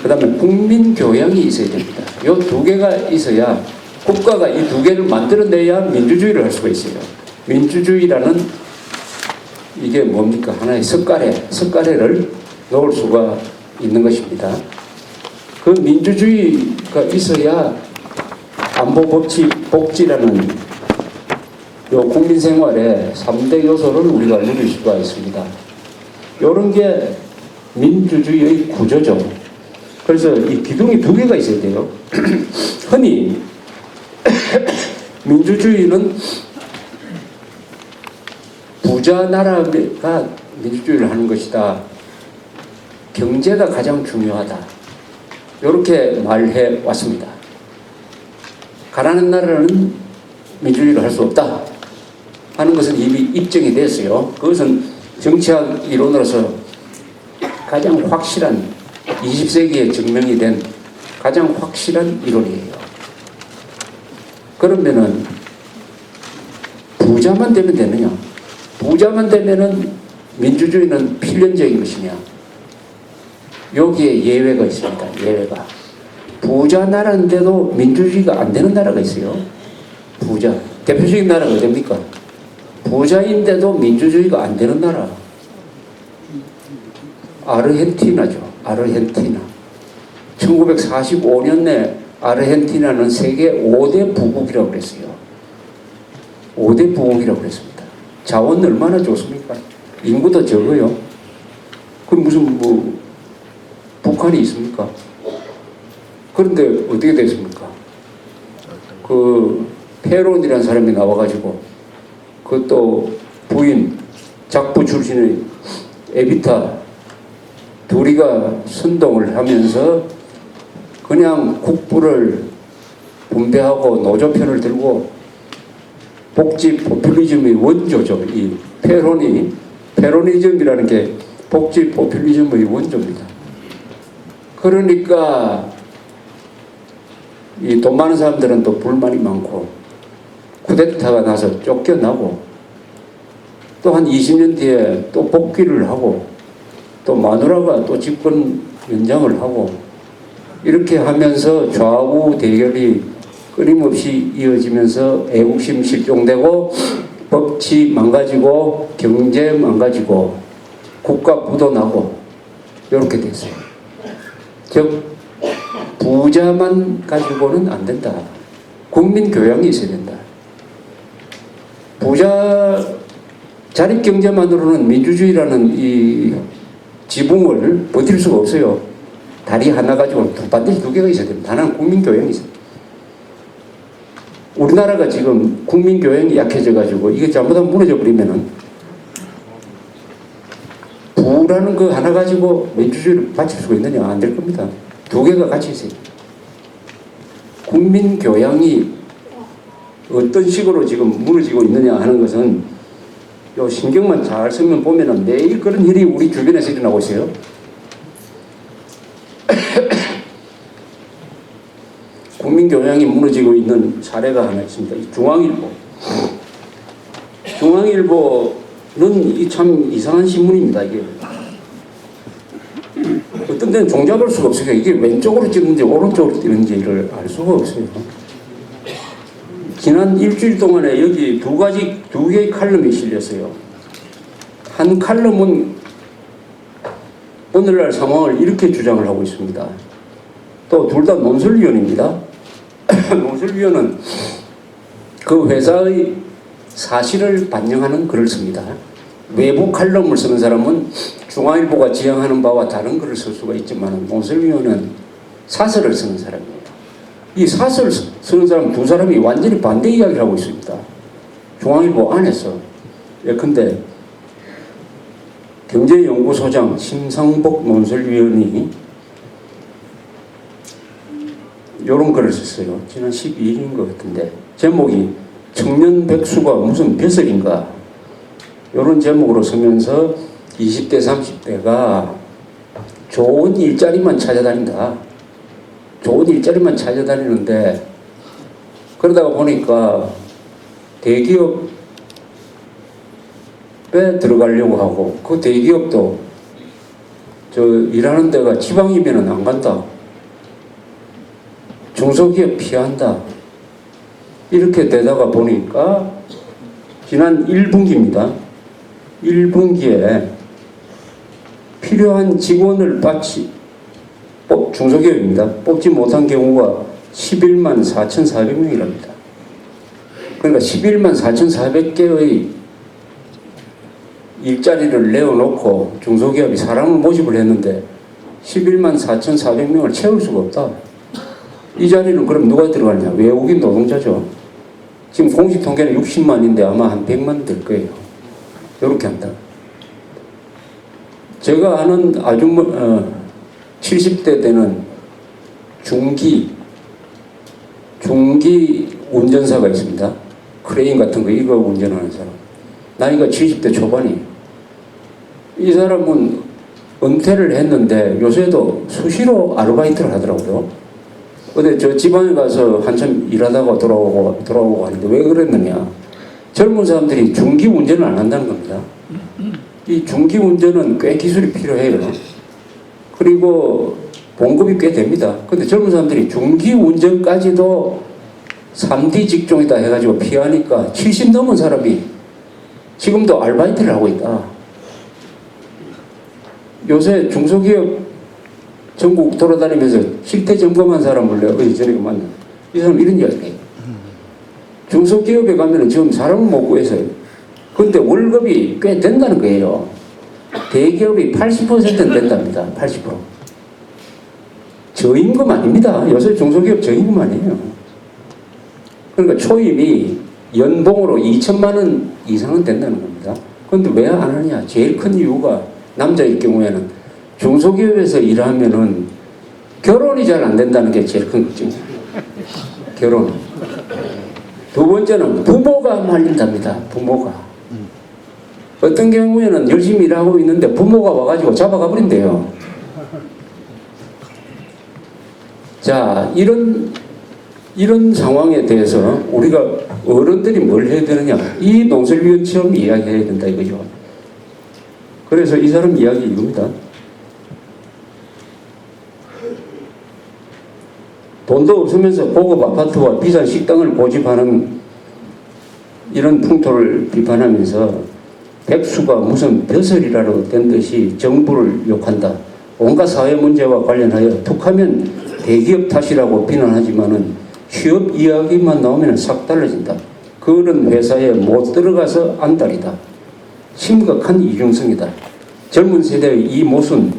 그 다음에 국민 교양이 있어야 됩니다. 이 두 개가 있어야 국가가 이 두 개를 만들어내야 민주주의를 할 수가 있어요. 민주주의라는 이게 뭡니까? 하나의 석가래를 놓을 수가 있는 것입니다. 그 민주주의가 있어야 안보 복지라는 요 국민 생활의 3대 요소를 우리가 누릴 수가 있습니다. 이런 게 민주주의의 구조죠. 그래서 이 기둥이 두 개가 있어야 돼요. 흔히 민주주의는 부자 나라가 민주주의를 하는 것이다. 경제가 가장 중요하다. 이렇게 말해 왔습니다. 가난한 나라는 민주주의를 할 수 없다 하는 것은 이미 입증이 됐어요. 그것은 정치학 이론으로서 가장 확실한 20세기에 증명이 된 가장 확실한 이론이에요. 그러면은 부자만 되면 되느냐? 부자만 되면은 민주주의는 필연적인 것이냐? 여기에 예외가 있습니다. 예외가. 부자 나라인데도 민주주의가 안 되는 나라가 있어요. 부자. 대표적인 나라가 어딥니까? 부자인데도 민주주의가 안 되는 나라. 아르헨티나죠. 아르헨티나. 1945년에 아르헨티나는 세계 5대 부국이라고 그랬어요. 5대 부국이라고 그랬습니다. 자원 얼마나 좋습니까? 인구도 적어요. 그럼 무슨 북한이 있습니까? 그런데 어떻게 됐습니까? 그 페론이라는 사람이 나와가지고 그것도 부인 작부 출신의 에비타 둘이가 선동을 하면서 그냥 국부를 분배하고 노조편을 들고 복지 포퓰리즘의 원조죠. 이 페로니즘이라는 게 복지 포퓰리즘의 원조입니다. 그러니까 이 돈 많은 사람들은 또 불만이 많고 쿠데타가 나서 쫓겨나고 또 한 20년 뒤에 또 복귀를 하고 또 마누라가 또 집권 연장을 하고 이렇게 하면서 좌우 대결이 끊임없이 이어지면서 애국심 실종되고 법치 망가지고 경제 망가지고 국가 부도나고 이렇게 됐어요. 즉 부자만 가지고는 안 된다. 국민 교양이 있어야 된다. 부자 자립경제만으로는 민주주의라는 이 지붕을 버틸 수가 없어요. 다리 하나 가지고 반드시 두 개가 있어야 됩니다. 하나는 국민 교양이 있어요. 우리나라가 지금 국민 교양이 약해져 가지고 이게 잘못하면 무너져 버리면은 부라는 거 하나 가지고 민주주의를 바칠 수가 있느냐? 안 될 겁니다. 두 개가 같이 있어요. 국민 교양이 어떤 식으로 지금 무너지고 있느냐 하는 것은 요 신경만 잘 쓰면 보면은 매일 그런 일이 우리 주변에서 일어나고 있어요. 국민 교양이 무너지고 있는 사례가 하나 있습니다. 중앙일보. 중앙일보는 참 이상한 신문입니다. 이게 어떤 데는 종잡을 수가 없어요. 이게 왼쪽으로 찍는지 오른쪽으로 찍는지를 알 수가 없어요. 지난 일주일 동안에 여기 두 개의 칼럼이 실렸어요. 한 칼럼은 오늘날 상황을 이렇게 주장을 하고 있습니다. 또 둘 다 논설위원입니다. 논설위원은 그 회사의 사실을 반영하는 글을 씁니다. 외부 칼럼을 쓰는 사람은 중앙일보가 지향하는 바와 다른 글을 쓸 수가 있지만 논설위원은 사설을 쓰는 사람이에요. 이 사설을 쓰는 사람 두 사람이 완전히 반대 이야기를 하고 있습니다. 중앙일보 안에서. 예컨대 경제연구소장 심상복 논설위원이 이런 글을 썼어요. 지난 12일인 것 같은데 제목이 청년 백수가 무슨 벼슬인가 이런 제목으로 쓰면서 20대 30대가 좋은 일자리만 찾아다닌다. 좋은 일자리만 찾아다니는데 그러다가 보니까 대기업에 들어가려고 하고 그 대기업도 저 일하는 데가 지방이면은 안 간다. 중소기업 피한다. 이렇게 되다가 보니까 지난 1분기입니다. 1분기에 필요한 직원을 중소기업입니다. 뽑지 못한 경우가 11만 4,400명이랍니다. 그러니까 11만 4,400개의 일자리를 내어놓고 중소기업이 사람을 모집을 했는데 11만 4,400명을 채울 수가 없다. 이 자리는 그럼 누가 들어가느냐? 외국인 노동자죠. 지금 공식 통계는 60만인데 아마 한 100만 될 거예요. 이렇게 한다. 제가 아는 70대 되는 중기 운전사가 있습니다. 크레인 같은 거 이거 운전하는 사람. 나이가 70대 초반이에요. 이 사람은 은퇴를 했는데 요새도 수시로 아르바이트를 하더라고요. 근데 저 지방에 가서 한참 일하다가 돌아오고 하는데 왜 그랬느냐. 젊은 사람들이 중기 운전을 안 한다는 겁니다. 이 중기 운전은 꽤 기술이 필요해요. 그리고 봉급이 꽤 됩니다. 근데 젊은 사람들이 중기 운전까지도 3D 직종이다 해가지고 피하니까 70 넘은 사람이 지금도 아르바이트를 하고 있다. 요새 중소기업 전국 돌아다니면서 실태 점검한 사람을 내가 전에 만나. 이 사람 이런 이야기를 해요. 중소기업에 가면은 지금 사람을 못 구해서요. 근데 월급이 꽤 된다는 거예요. 대기업이 80%는 된답니다. 80%. 저임금 아닙니다. 요새 중소기업 저임금 아니에요. 그러니까 초임이 연봉으로 2천만 원 이상은 된다는 겁니다. 그런데 왜 안 하냐? 제일 큰 이유가 남자일 경우에는 중소기업에서 일하면은 결혼이 잘 안 된다는 게 제일 큰 걱정이에요. 결혼. 두 번째는 부모가 말린답니다. 부모가. 어떤 경우에는 열심히 일하고 있는데 부모가 와가지고 잡아가 버린대요. 자, 이런 상황에 대해서 우리가 어른들이 뭘 해야 되느냐. 이 농설위원처럼 이야기해야 된다 이거죠. 그래서 이 사람 이야기 이겁니다. 돈도 없으면서 고급 아파트와 비싼 식당을 고집하는 이런 풍토를 비판하면서 백수가 무슨 벼슬이라도 된 듯이 정부를 욕한다. 온갖 사회 문제와 관련하여 툭하면 대기업 탓이라고 비난하지만은 취업 이야기만 나오면 싹 달라진다. 그런 회사에 못 들어가서 안달이다. 심각한 이중성이다. 젊은 세대의 이 모순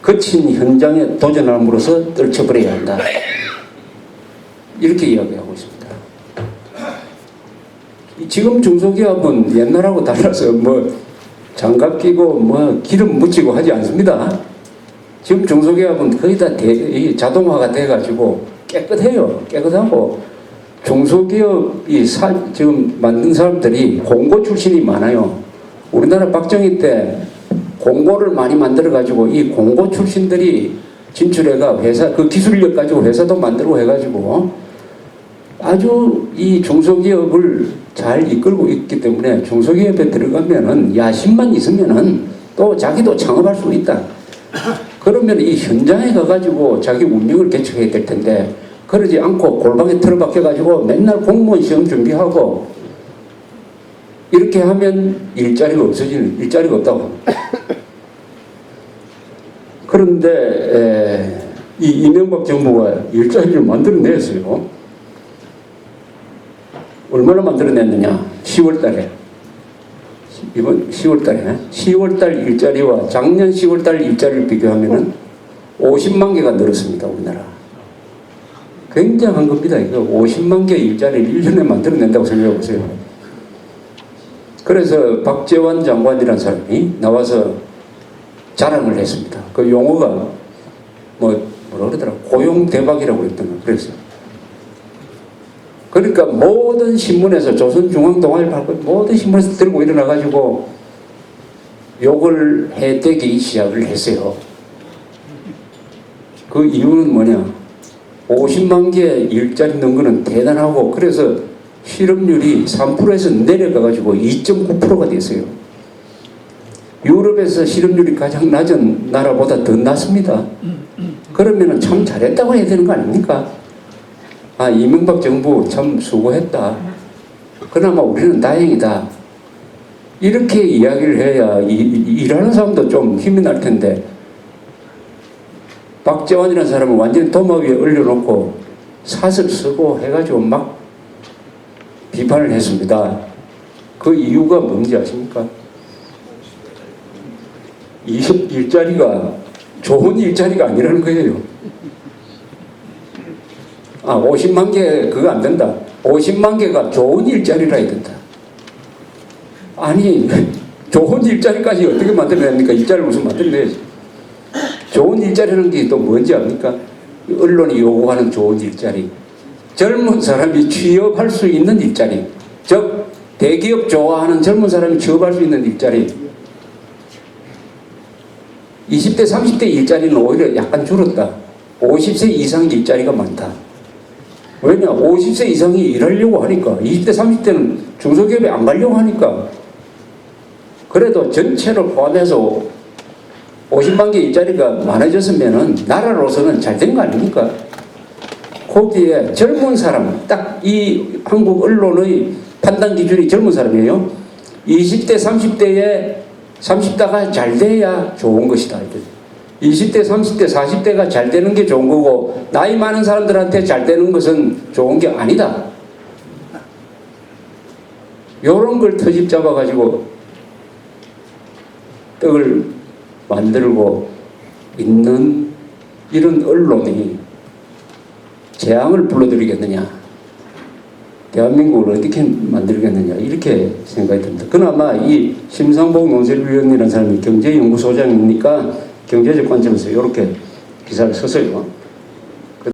거친 현장에 도전함으로써 떨쳐버려야 한다. 이렇게 이야기하고 있습니다. 지금 중소기업은 옛날하고 달라서 뭐 장갑 끼고 뭐 기름 묻히고 하지 않습니다. 지금 중소기업은 거의 다 자동화가 돼가지고 깨끗해요. 깨끗하고 중소기업이 지금 만든 사람들이 공고 출신이 많아요. 우리나라 박정희 때 공고를 많이 만들어가지고 이 공고 출신들이 진출해가 회사 그 기술력 가지고 회사도 만들고 해가지고 아주 이 중소기업을 잘 이끌고 있기 때문에 중소기업에 들어가면은 야심만 있으면은 또 자기도 창업할 수 있다. 그러면 이 현장에 가가지고 자기 운명을 개척해야 될 텐데 그러지 않고 골방에 틀어박혀가지고 맨날 공무원 시험 준비하고 이렇게 하면 일자리가 없다고. 그런데 이 이명박 정부가 일자리를 만들어냈어요. 얼마나 만들어냈느냐? 10월 달에. 이번 10월 달에. 10월 달 일자리와 작년 10월 달 일자리를 비교하면은 50만 개가 늘었습니다. 우리나라. 굉장한 겁니다. 이거 50만 개 일자리를 1년에 만들어낸다고 생각해 보세요. 그래서 박재완 장관이라는 사람이 나와서 자랑을 했습니다. 그 용어가 뭐라 그러더라? 고용 대박이라고 그랬던 거 그랬어요. 그러니까 모든 신문에서 조선중앙동아일 발표 모든 신문에서 들고 일어나가지고 욕을 해대기 시작을 했어요. 그 이유는 뭐냐? 50만 개 일자리 넣은 거는 대단하고 그래서 실업률이 3%에서 내려가가지고 2.9%가 됐어요. 유럽에서 실업률이 가장 낮은 나라보다 더 낮습니다. 그러면 참 잘했다고 해야 되는 거 아닙니까? 아, 이명박 정부 참 수고했다. 그나마 우리는 다행이다. 이렇게 이야기를 해야 일하는 사람도 좀 힘이 날 텐데, 박재환이라는 사람은 완전히 도마 위에 올려놓고 사설 쓰고 해가지고 막 비판을 했습니다. 그 이유가 뭔지 아십니까? 이 일자리가 좋은 일자리가 아니라는 거예요. 50만 개 그거 안 된다. 50만 개가 좋은 일자리라 해야 된다. 아니, 좋은 일자리까지 어떻게 만들어냅니까? 일자리를 무슨 만들어내야지. 좋은 일자리라는 게 또 뭔지 압니까? 언론이 요구하는 좋은 일자리. 젊은 사람이 취업할 수 있는 일자리. 즉, 대기업 좋아하는 젊은 사람이 취업할 수 있는 일자리. 20대, 30대 일자리는 오히려 약간 줄었다. 50세 이상 일자리가 많다. 왜냐? 50세 이상이 일하려고 하니까. 20대, 30대는 중소기업에 안 가려고 하니까. 그래도 전체를 포함해서 50만 개 일자리가 많아졌으면 나라로서는 잘 된 거 아닙니까? 거기에 젊은 사람, 딱 이 한국 언론의 판단 기준이 젊은 사람이에요. 20대, 30대가 잘 돼야 좋은 것이다. 20대, 30대, 40대가 잘 되는 게 좋은 거고, 나이 많은 사람들한테 잘 되는 것은 좋은 게 아니다. 요런 걸 터집 잡아가지고 떡을 만들고 있는 이런 언론이 재앙을 불러들이겠느냐, 대한민국을 어떻게 만들겠느냐, 이렇게 생각이 듭니다. 그나마 이 심상봉 논설위원이라는 사람이 경제연구소장이니까 경제적 관점에서 이렇게 기사를 썼어요.